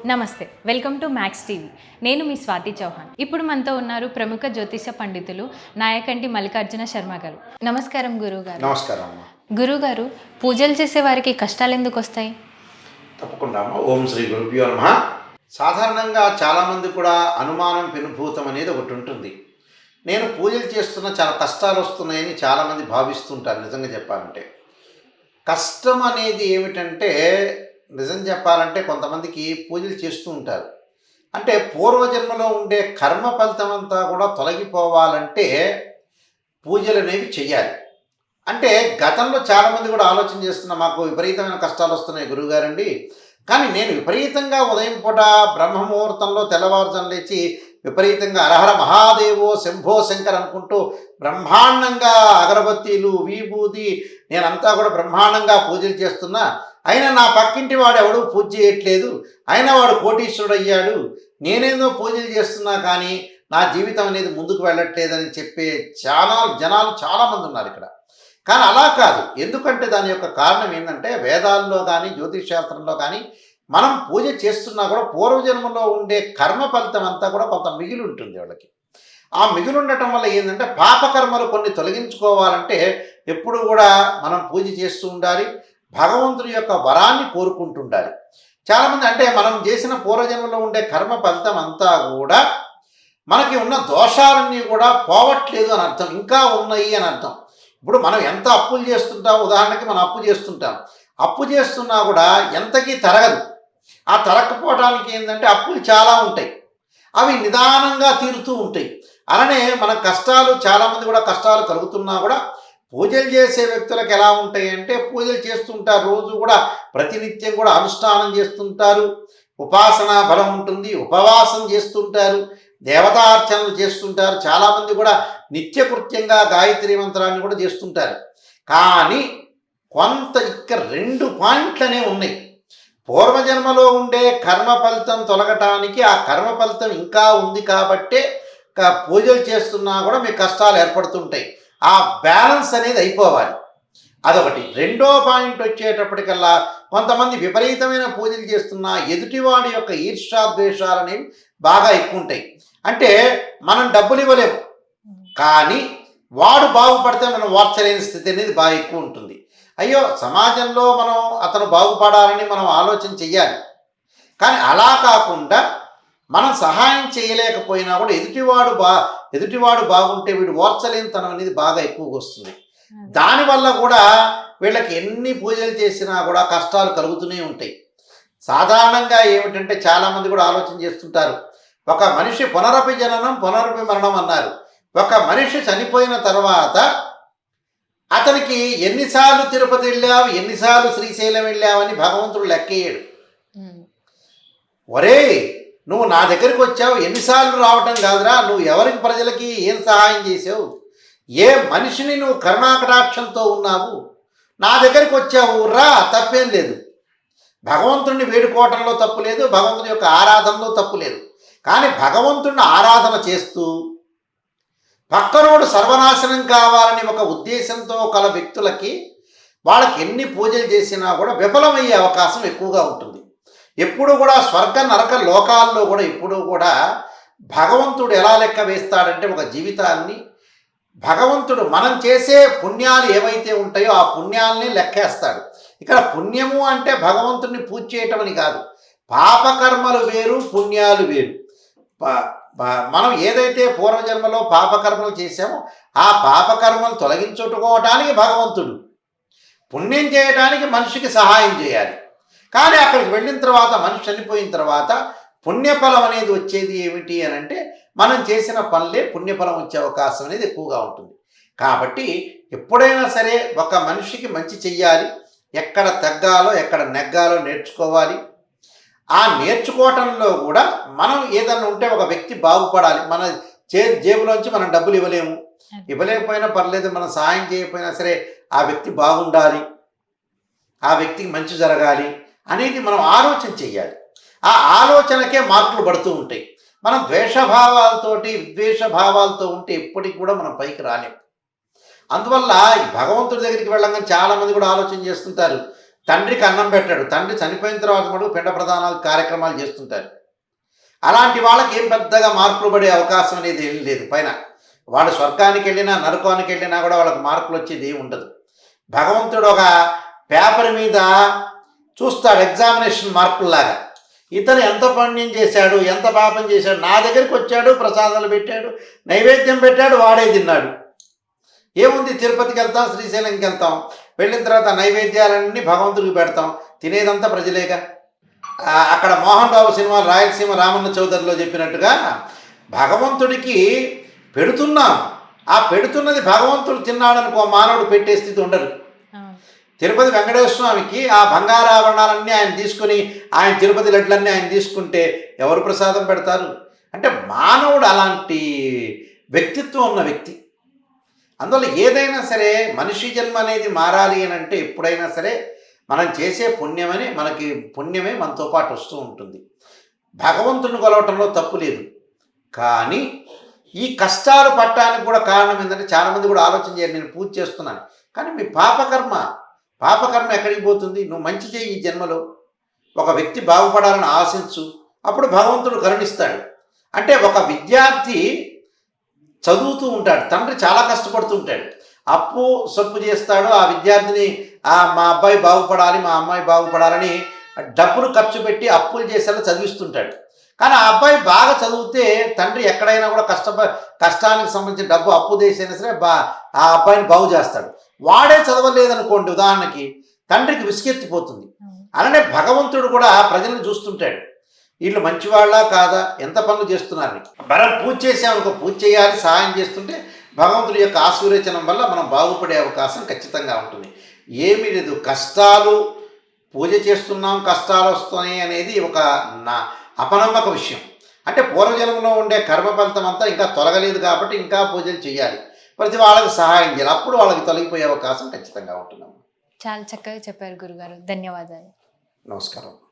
నమస్తే, welcome to max TV. నేను మీ స్వాతి చౌహాన్. ఇప్పుడు మనతో ఉన్నారు ప్రముఖ జ్యోతిష పండితులు నాయకంటి మల్లికార్జున శర్మ గారు. నమస్కారం గురువుగారు. నమస్కారం అమ్మ. గురువుగారు, పూజలు చేసే వారికి కష్టాలు ఎందుకు వస్తాయి? తప్పకుండా అమ్మ. ఓం శ్రీ గురుభ్యో నమః. సాధారణంగా చాలామంది కూడా అనుమానం పెనుభూతం అనేది ఒకటి ఉంటుంది. నేను పూజలు చేస్తున్న చాలా కష్టాలు వస్తున్నాయని చాలామంది భావిస్తుంటారు. నిజంగా చెప్పాలంటే కష్టం అనేది ఏమిటంటే, నిజం చెప్పాలంటే కొంతమందికి పూజలు చేస్తూ ఉంటారు. అంటే పూర్వజన్మలో ఉండే కర్మ ఫలితం అంతా కూడా తొలగిపోవాలంటే పూజలు అనేవి చెయ్యాలి. అంటే గతంలో చాలామంది కూడా ఆలోచన చేస్తున్న, మాకు విపరీతమైన కష్టాలు వస్తున్నాయి గురువుగారండి, కానీ నేను విపరీతంగా ఉదయం పూట బ్రహ్మముహూర్తంలో తెల్లవారుజాము లేచి విపరీతంగా హరహర మహాదేవో శంభో శంకర్ అనుకుంటూ బ్రహ్మాండంగా అగరబత్తీలు విభూది నేనంతా కూడా బ్రహ్మాండంగా పూజలు చేస్తున్నా, అయినా నా పక్కింటి వాడు ఎవడు పూజ చేయట్లేదు, అయినా వాడు కోటీశ్వరుడు అయ్యాడు, నేనేందో పూజలు చేస్తున్నా కానీ నా జీవితం అనేది ముందుకు వెళ్ళట్లేదని చెప్పే జనాలు చాలామంది ఉన్నారు ఇక్కడ. కానీ అలా కాదు. ఎందుకంటే దాని యొక్క కారణం ఏంటంటే, వేదాల్లో కానీ జ్యోతిష్ శాస్త్రంలో కానీ మనం పూజ చేస్తున్నా కూడా పూర్వజన్మలో ఉండే కర్మ ఫలితం అంతా కూడా కొంత మిగిలి ఉంటుంది వాళ్ళకి. ఆ మిగిలి ఉండటం వల్ల ఏంటంటే, పాపకర్మలు కొన్ని తొలగించుకోవాలంటే ఎప్పుడు కూడా మనం పూజ చేస్తూ ఉండాలి, భగవంతుడి యొక్క వరాన్ని కోరుకుంటుండాలి. చాలామంది అంటే మనం చేసిన పూర్వజన్మలో ఉండే కర్మ ఫలితం అంతా కూడా మనకి ఉన్న దోషాలన్నీ కూడా పోవట్లేదు అని అర్థం, ఇంకా ఉన్నాయి అని అర్థం. ఇప్పుడు మనం ఎంత అప్పులు చేస్తుంటాం, ఉదాహరణకి మనం అప్పు చేస్తుంటాం, అప్పు చేస్తున్నా కూడా ఎంతకీ తరగదు. ఆ తరగకపోవడానికి ఏంటంటే అప్పులు చాలా ఉంటాయి, అవి నిదానంగా తీరుతూ ఉంటాయి. అలానే మన కష్టాలు, చాలామంది కూడా కష్టాలు కలుగుతున్నా కూడా పూజలు చేసే వ్యక్తులకు ఎలా ఉంటాయి అంటే, పూజలు చేస్తుంటారు, రోజు కూడా ప్రతినిత్యం కూడా అనుష్ఠానం చేస్తుంటారు, ఉపాసనా బలం ఉంటుంది, ఉపవాసం చేస్తుంటారు, దేవతార్చనలు చేస్తుంటారు, చాలామంది కూడా నిత్యకృత్యంగా గాయత్రి మంత్రాన్ని కూడా చేస్తుంటారు. కానీ కొంత ఇక్కడ 2 పాయింట్లనే ఉన్నాయి. పూర్వజన్మలో ఉండే కర్మ ఫలితం తొలగటానికి ఆ కర్మ ఫలితం ఇంకా ఉంది కాబట్టే పూజలు చేస్తున్నా కూడా మీకు కష్టాలు ఏర్పడుతుంటాయి. ఆ బ్యాలెన్స్ అనేది అయిపోవాలి, అదొకటి. రెండో పాయింట్ వచ్చేటప్పటికల్లా కొంతమంది విపరీతమైన పూజలు చేస్తున్నా ఎదుటివాడి యొక్క ఈర్ష్యాద్వేషాలు అనేవి బాగా ఎక్కువ ఉంటాయి. అంటే మనం డబ్బులు ఇవ్వలేము, కానీ వాడు బాగుపడితే మనం ఓర్చలేని స్థితి అనేది బాగా ఎక్కువ ఉంటుంది. అయ్యో, సమాజంలో మనం అతను బాగుపడాలని మనం ఆలోచన చెయ్యాలి, కానీ అలా కాకుండా మనం సహాయం చేయలేకపోయినా కూడా ఎదుటివాడు బాగుంటే వీడు ఓర్చలేనితనం అనేది బాగా ఎక్కువగా వస్తుంది. దానివల్ల కూడా వీళ్ళకి ఎన్ని పూజలు చేసినా కూడా కష్టాలు కలుగుతూనే ఉంటాయి. సాధారణంగా ఏమిటంటే చాలామంది కూడా ఆలోచన చేస్తుంటారు, ఒక మనిషి పునరపి జననం పునరపి మరణం అన్నారు. ఒక మనిషి చనిపోయిన తర్వాత అతనికి ఎన్నిసార్లు తిరుపతి వెళ్ళావు, ఎన్నిసార్లు శ్రీశైలం వెళ్ళావని భగవంతుడు లెక్కేయడు. ఒరే, నువ్వు నా దగ్గరికి వచ్చావు, ఎన్నిసార్లు రావటం కాదురా, నువ్వు ఎవరికి ప్రజలకి ఏం సహాయం చేసావు, ఏ మనిషిని నువ్వు కరుణాకటాక్షంతో ఉన్నావు, నా దగ్గరికి వచ్చావు రా, తప్పేం లేదు. భగవంతుడిని వేడుకోవటంలో తప్పు లేదు, భగవంతుని యొక్క ఆరాధనలో తప్పు లేదు. కానీ భగవంతుడిని ఆరాధన చేస్తూ పక్కనోడు సర్వనాశనం కావాలని ఒక ఉద్దేశంతో కల వ్యక్తులకి వాళ్ళకి ఎన్ని పూజలు చేసినా కూడా విఫలమయ్యే అవకాశం ఎక్కువగా ఉంటుంది. ఎప్పుడు కూడా స్వర్గ నరక లోకాల్లో కూడా ఎప్పుడూ కూడా భగవంతుడు ఎలా లెక్క వేస్తాడంటే, ఒక జీవితాన్ని భగవంతుడు మనం చేసే పుణ్యాలు ఏవైతే ఉంటాయో ఆ పుణ్యాలని లెక్కేస్తాడు. ఇక్కడ పుణ్యము అంటే భగవంతుడిని పూజ చేయటం అని కాదు. పాపకర్మలు వేరు, పుణ్యాలు వేరు. మనం ఏదైతే పూర్వజన్మలో పాపకర్మలు చేసామో ఆ పాపకర్మలు తొలగించుకోవటానికి భగవంతుడు, పుణ్యం చేయడానికి మనిషికి సహాయం చేయాలి. కానీ అక్కడికి వెళ్ళిన తర్వాత, మనిషి చనిపోయిన తర్వాత పుణ్యఫలం అనేది వచ్చేది ఏమిటి అని అంటే, మనం చేసిన పనులే పుణ్యఫలం వచ్చే అవకాశం అనేది ఎక్కువగా ఉంటుంది. కాబట్టి ఎప్పుడైనా సరే ఒక మనిషికి మంచి చెయ్యాలి, ఎక్కడ తగ్గాలో ఎక్కడ నెగ్గాలో నేర్చుకోవాలి. ఆ నేర్చుకోవటంలో కూడా మనం ఏదన్నా ఉంటే ఒక వ్యక్తి బాగుపడాలి. మన జేబులోంచి మనం డబ్బులు ఇవ్వలేకపోయినా పర్లేదు, మనం సహాయం చేయకపోయినా సరే ఆ వ్యక్తి బాగుండాలి, ఆ వ్యక్తికి మంచి జరగాలి అనేది మనం ఆలోచన చెయ్యాలి. ఆ ఆలోచనకే మార్పులు పడుతూ ఉంటాయి. మనం ద్వేషభావాలతోటి విద్వేషభావాలతో ఉంటే ఎప్పటికి కూడా మనం పైకి రాలేం. అందువల్ల ఈ భగవంతుడి దగ్గరికి వెళ్ళంగానే చాలామంది కూడా ఆలోచన చేస్తుంటారు, తండ్రికి అన్నం పెట్టాడు. తండ్రి చనిపోయిన తర్వాత మటుకు పిండ ప్రదానాలు కార్యక్రమాలు చేస్తుంటారు. అలాంటి వాళ్ళకి ఏం పెద్దగా మార్పులు పడే అవకాశం అనేది ఏం లేదు. పైన వాడు స్వర్గానికి వెళ్ళినా నరకానికి వెళ్ళినా కూడా వాళ్ళకి మార్పులు వచ్చేది ఏమి ఉండదు. భగవంతుడు ఒక పేపర్ మీద చూస్తాడు ఎగ్జామినేషన్ మార్కుల్లాగా. ఇతను ఎంత పుణ్యం చేశాడు, ఎంత పాపం చేశాడు, నా దగ్గరికి వచ్చాడు, ప్రసాదాలు పెట్టాడు, నైవేద్యం పెట్టాడు, వాడే తిన్నాడు. ఏముంది, తిరుపతికి వెళ్తాం, శ్రీశైలంకి వెళ్తాం, వెళ్ళిన తర్వాత నైవేద్యాలన్నీ భగవంతుడికి పెడతాం, తినేదంతా ప్రజలేగా. అక్కడ మోహన్ బాబు సినిమా రాయలసీమ రామన్న చౌదరిలో చెప్పినట్టుగా భగవంతుడికి పెడుతున్నాం, ఆ పెడుతున్నది భగవంతుడు తిన్నాడనుకో మానవుడు పెట్టే స్థితి ఉండదు. తిరుపతి వెంకటేశ్వర స్వామికి ఆ బంగారాభరణాలన్నీ ఆయన తీసుకుని, ఆయన తిరుపతి లడ్లన్నీ ఆయన తీసుకుంటే ఎవరు ప్రసాదం పెడతారు? అంటే మానవుడు అలాంటి వ్యక్తిత్వం ఉన్న వ్యక్తి. అందువల్ల ఏదైనా సరే మనిషి జన్మ అనేది మారాలి అని అంటే ఎప్పుడైనా సరే మనం చేసే పుణ్యమని మనకి పుణ్యమే మనతో పాటు వస్తూ ఉంటుంది. భగవంతుని కొలవటంలో తప్పు లేదు. కానీ ఈ కష్టాలు పట్టడానికి కూడా కారణం ఏంటంటే చాలామంది కూడా ఆలోచన చేయాలి, నేను పూజ చేస్తున్నాను కానీ మీ పాపకర్మ ఎక్కడికి పోతుంది? నువ్వు మంచి చేయి ఈ జన్మలో, ఒక వ్యక్తి బాగుపడాలని ఆశించు, అప్పుడు భగవంతుడు కరుణిస్తాడు. అంటే ఒక విద్యార్థి చదువుతూ ఉంటాడు, తండ్రి చాలా కష్టపడుతూ ఉంటాడు, అప్పు సొప్పు చేస్తాడు, ఆ విద్యార్థిని మా అబ్బాయి బాగుపడాలి, మా అమ్మాయి బాగుపడాలని డబ్బులు ఖర్చు పెట్టి అప్పులు చేసేలా చదివిస్తుంటాడు. కానీ ఆ అబ్బాయి బాగా చదివితే తండ్రి ఎక్కడైనా కూడా కష్టానికి సంబంధించిన డబ్బు అప్పు చేసైనా సరే ఆ అబ్బాయిని బాగు చేస్తాడు. వాడే చదవలేదనుకోండి, ఉదాహరణకి తండ్రికి విసుగెత్తిపోతుంది. అలానే భగవంతుడు కూడా ప్రజలను చూస్తుంటాడు, వీళ్ళు మంచివాళ్ళ కాదా, ఎంత పనులు చేస్తున్నారని. మనం పూజ చేసామనుకో, పూజ చేయాలి, సహాయం చేస్తుంటే భగవంతుడి యొక్క ఆశీర్వచనం వల్ల మనం బాగుపడే అవకాశం ఖచ్చితంగా ఉంటుంది. ఏమీ లేదు, కష్టాలు పూజ చేస్తున్నాం కష్టాలు వస్తున్నాయి అనేది ఒక అపనమ్మక విషయం. అంటే పూర్వజన్మలో ఉండే కర్మ ఫలితం అంతా ఇంకా తొలగలేదు కాబట్టి ఇంకా పూజలు చేయాలి, ప్రతి వాళ్ళకి సహాయం చేయాలి, అప్పుడు వాళ్ళకి తొలగిపోయే అవకాశం ఖచ్చితంగా ఉంటున్నాం. చాలా చక్కగా చెప్పారు గురుగారు, ధన్యవాదాలు. నమస్కారం.